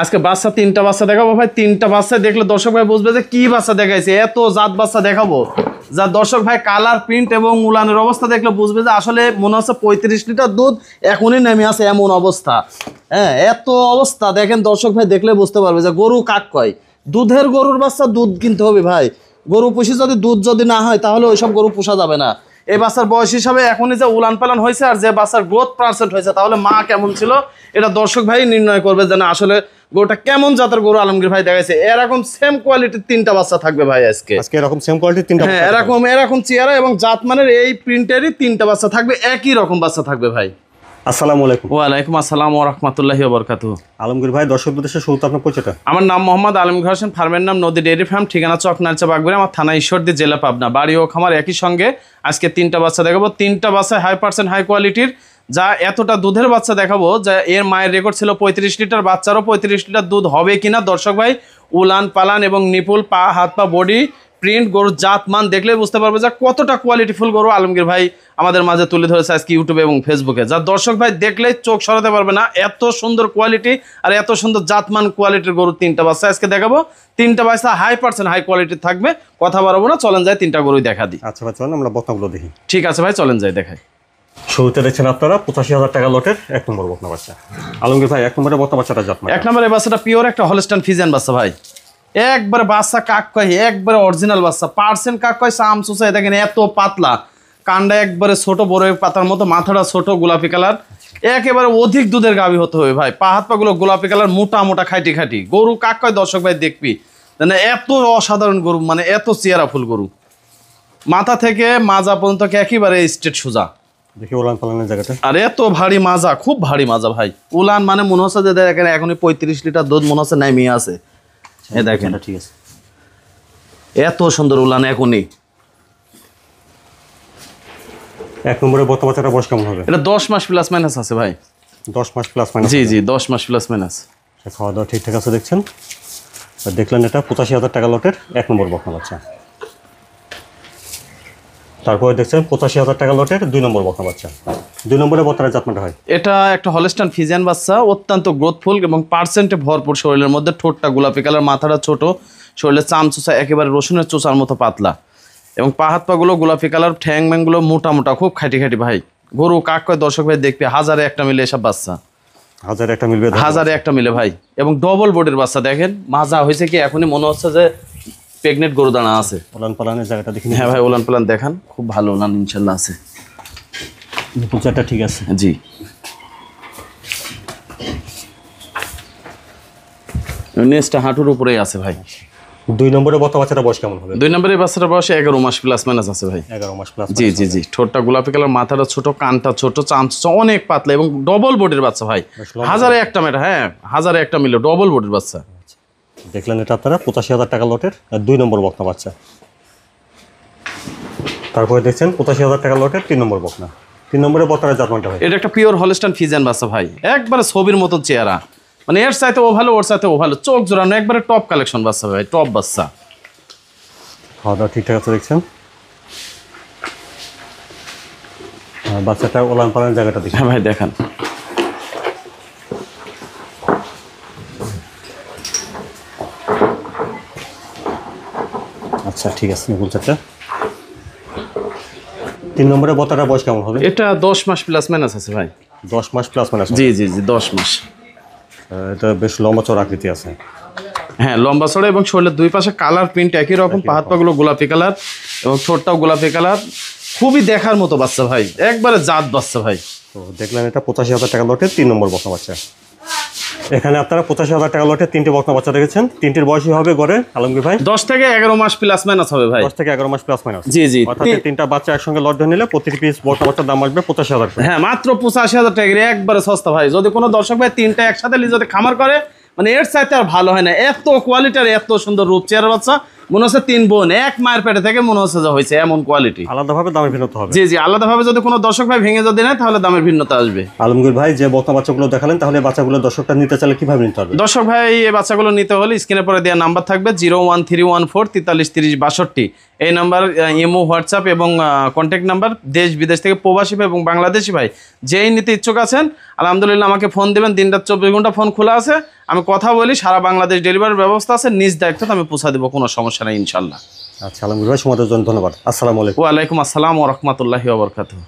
আজকে বাচ্চা তিনটা বাচ্চা দেখাবো ভাই। তিনটা বাচ্চা দেখলে দর্শক ভাই বুঝবে যে কি বাচ্চা দেখাইছে, এত জাত বাচ্চা দেখাবো যা দর্শক ভাই কালার প্রিন্ট এবং উলানের অবস্থা দেখলে বুঝবে যে আসলে মনে হচ্ছে 35 লিটার দুধ এখনই নেমে আছে এমন অবস্থা। হ্যাঁ, এত অবস্থা দেখেন দর্শক ভাই দেখলে বুঝতে পারবে যে গরু কাক কয়। দুধের গরুর বাচ্চা দুধ কিনতে হবে ভাই। গরু পুষি যদি দুধ যদি না হয় তাহলে ওইসব গরু পোষা যাবে না। এই বাচ্চার বয়স হিসাবে এখনই যে উলান পালান হয়েছে আর যে বাচ্চার গ্রোথ পার্সেন্ট হয়েছে তাহলে মা কেমন ছিল এটা দর্শক ভাই নির্ণয় করবে যে না আসলে গরুটা কেমন জাতের গরু আলমগীর ভাই দেখাইছে। এরকম সেম কোয়ালিটির তিনটা বাচ্চা থাকবে ভাই আজকে এরকম সেম কোয়ালিটির তিনটা, হ্যাঁ এরকম চেহারা এবং জাত মানের এই প্রিন্টেরই তিনটা বাচ্চা থাকবে, একই রকম বাচ্চা থাকবে ভাই। আসসালামু আলাইকুম। ওয়ালাইকুম আসসালাম ওয়া রাহমাতুল্লাহি ওয়া বারাকাতুহু। আলমগীর ভাই দর্শকদের উদ্দেশ্যে শুরুতে আপনার পরিচয়টা। আমার নাম মোহাম্মদ আলমগীর হোসেন, ফার্মের নাম নদী ডেয়ারি ফার্ম, ঠিকানা চকনারচা বাগবাড়ি, আমার থানা ঈশ্বরদী, জেলা পাবনা, বাড়ি ও খামার একই সঙ্গে। আজকে তিনটা বাচ্চা দেখাবো, তিনটা বাচ্চা 100% হাই কোয়ালিটির, যা এতটা দুধের বাচ্চা দেখাবো যা এর মায়ের রেকর্ড ছিল 35 লিটার, বাচ্চারও 35 লিটার দুধ হবে কিনা দর্শক ভাই উলান পালান এবং নিপুল পা হাত পা বডি প্রিন্ট গরুর জাত মান দেখলে বুঝতে পারবে যে কতটা কোয়ালিটিফুল গরু আলমগীর ভাই আমাদের মাঝে তুলে ধরেছে আজকে ইউটিউবে এবং ফেসবুকে, যা দর্শক ভাই দেখলে চোখ সরাতে পারবে না। এত সুন্দর কোয়ালিটি আর এত সুন্দর জাতমান কোয়ালিটির গরু তিনটা বাচ্চা আজকে দেখাবো। তিনটা বাচ্চা 100% হাই কোয়ালিটির থাকবে। কথা বাড়াবো না, চলেন যাই তিনটা গরুই দেখা দিই। আচ্ছা ভাই চলেন আমরা বকনাগুলো দেখি। ঠিক আছে ভাই, চলেন যাই দেখাই। শুরুতে দেখছেন আপনারা 85,000 টাকা লটের 1 নম্বর বকনা বাচ্চা। আলমগীর ভাই 1 নম্বরের বকনা বাচ্চাটা জাত মানে 1 নম্বরের বাচ্চাটা পিওর একটা হলস্টাইন ফ্রিজিয়ান বাচ্চা ভাই। একবারে বাচ্চা কাক কয়, একবারে অরিজিনাল বাচ্চা, পার্সেন্ট কাক কয়, সাম সুসাই দেখেন এত পাতলা, কান্ডা একবারে ছোট বড় পাতার মতো, মাথাটা ছোট গোলাপি কালার, একেবারে অধিক দুধের গাভী হতে হবে ভাই। পা হাত পা গুলো গোলাপি কালার, মোটা মোটা খাইটি খাটি গরু কাক কয় দর্শক ভাই দেখবি মানে এত অসাধারণ গরু, মানে এত চেহারা ফুল গরু, মাথা থেকে মাজা পর্যন্ত একেবারে স্ট্রেট সোজা। দেখি উলান পালানের জায়গাটা, আর এত ভারী মাজা, খুব ভারী মাজা ভাই। উলান মানে মনে হচ্ছে যে দেখেন এখনই 35 লিটার দুধ মনে হচ্ছে নামিয়ে আছে। এ দেখেন ঠিক আছে, এত সুন্দর উলান এখনই। 1 নম্বরের বকনা বাচ্চাটা বয়স কেমন হবে? এটা 10 মাস প্লাস মাইনাস আছে ভাই। 10 মাস প্লাস মাইনাস? জি জি 10 মাস প্লাস মাইনাস। খাওয়া দাওয়া ঠিকঠাক আছে দেখছেন। আর দেখলেন এটা 85,000 টাকা লটের 1 নম্বর বকনা বাচ্চা। তারপরে দেখছেন 85,000 টাকা লটের 2 নম্বর বকনা বাচ্চা। 2 নম্বরের বকনার জাতমানটা হয় এটা একটা হলস্টাইন ফ্রিজিয়ান বাচ্চা, অত্যন্ত গ্রোথফুল এবং পার্সেন্টে ভরপুর। শরীরের মধ্যে ঠোঁটটা গোলাপি কালার, মাথাটা ছোট, শরীরের চামচোচা একেবারে রসুনের চোচার মতো পাতলা এবং পা হাত পাগুলো গোলাপি কালার, ঠ্যাং ম্যাংগুলো মোটা মোটা, খুব খাটি খাটি ভাই। গরু কাক কয় দর্শক ভাই দেখবে 1000-এ একটা মিলে এসব বাচ্চা, 1000-এ একটা মিলবে, 1000-এ একটা মিলে ভাই। এবং ডবল বডির বাচ্চা দেখেন, মাজা হয়েছে কি এখনই মনে হচ্ছে যে প্রেগনেন্ট গরু দানা আছে। উলান পালানের জায়গাটা দেখি। হ্যাঁ ভাই উলান পালান দেখান, খুব ভালো উলান ইনশাল্লাহ আছে। পুচারটা ঠিক আছে জি। নেক্সটটা হাঁটুর উপরেই আছে ভাই। 2 নম্বরের বকনা বাচ্চাটা বয়স কেমন হবে? 2 নম্বরের বাচ্চাটার বয়সে 11 মাস প্লাস মাইনাস আছে ভাই। 11 মাস প্লাস? জি জি জি। ঠোঁটটা গোলাপি কালার, মাথাটা ছোট, কানটা ছোট, চামচা অনেক পাতলা এবং ডবল বডির বাচ্চা ভাই। 1000-এ একটা মেটা, হ্যাঁ 1000-এ একটা মিলে ডবল বডির বাচ্চা। দেখলেন এটা আপনারা 85,000 টাকা লটের 2 নম্বর বকনা বাচ্চা। তারপরে দেখছেন 85,000 টাকা লটের 3 নম্বর বকনা। 3 নম্বরের বকনার জাতমানটা হয়? এটা একটা পিওর হলস্টাইন ফ্রিজিয়ান বাচ্চা ভাই, একবারে ছবির মতন চেহারা, মানে এর চাইতে ও ভালো, ওর চাইতে ও ভালো, চোখ জোড়ানো, একবারে টপ কালেকশন বাচ্চা ভাই, টপ বাচ্চা। খাওয়া দাওয়া ঠিকঠাক আছে দেখছেন। বাচ্চাটা উলান পালানের জায়গাটা দেখি। হ্যাঁ ভাই দেখান। আচ্ছা ঠিক আছে, বাচ্চাটা 3 নম্বরের বকনাটা বয়স কেমন হবে? এটা 10 মাস প্লাস মাইনাস আছে ভাই। 10 মাস প্লাস মাইনাস? জি জি জি 10 মাস। এটা বেশ লম্বা চড়া আকৃতি আছে। হ্যাঁ লম্বা চড়া এবং শরীরের দুই পাশে কালার প্রিন্ট একই রকম, পা হাত পাগুলো গোলাপি কালার এবং ঠোঁটটাও গোলাপি কালার, খুবই দেখার মতো বাচ্চা ভাই, একবারে জাত বাচ্চা ভাই। তো দেখলেন এটা 85,000 টাকা লটের 3 নম্বর বকনা বাচ্চা। এখানে আপনারা 85,000 টাকা লটের 3টে বকনা বাচ্চা দেখেছেন। 3টির বয়সই হবে গড়ে আলমগীর ভাই 10 থেকে 11 মাস প্লাস মাইনাস হবে ভাই। 10 থেকে 11 মাস প্লাস মাইনাস? জি জি। অর্থাৎ 3টা বাচ্চা একসঙ্গে লট ধরে নিলে প্রতিটি পিস বকনা বাচ্চার দাম আসবে 85,000 টাকা। হ্যাঁ মাত্র 85,000 টাকা, একবারে সস্তা ভাই। যদি কোনো দর্শক ভাই 3টা একসাথে নিয়ে যদি খামার করে, মানে এর চাইতে আর ভালো হয় না। এত কোয়ালিটির, এত সুন্দর রূপ চেহারা বাচ্চা, মনে হচ্ছে 3 বোন এক মায়ের পেটে থেকে মনে হচ্ছে যে হয়েছে, এমন কোয়ালিটি। আলাদাভাবে দামের ভিন্নতা হবে? জি জি আলাদাভাবে যদি কোনো দর্শক ভাই ভেঙে যদি নেয় তাহলে দামের ভিন্নতা আসবে। আলমগীর ভাই যে বকনা বাচ্চাগুলো দেখালেন, তাহলে বাচ্চাগুলো দর্শকটা নিতে চাইলে কিভাবে নিতে হবে? দর্শক ভাই এই বাচ্চাগুলো নিতে হলে স্ক্রিনে পরে দেওয়া নাম্বার থাকবে 01314433062। এই নাম্বার ইমো, হোয়াটসঅ্যাপ এবং কন্ট্যাক্ট নাম্বার। দেশ বিদেশ থেকে প্রবাসী ভাই এবং বাংলাদেশি ভাই যেই নিতে ইচ্ছুক আছেন আলহামদুলিল্লাহ আমাকে ফোন দেবেন। দিন রাত 24 ঘন্টা ফোন খোলা আছে। আমি কথা বলি, সারা বাংলাদেশ ডেলিভারির ব্যবস্থা আছে, নিজ দায়িত্বে আমি পৌঁছা দেবো, কোনো সমস্যা নেই ইনশাল্লাহ। আচ্ছা আলমগীর ভাই, সময়ের জন্য ধন্যবাদ। আসসালামু আলাইকুম। ওয়ালাইকুম আসসালাম ওয়া রাহমাতুল্লাহি ওয়া বারাকাতুহু।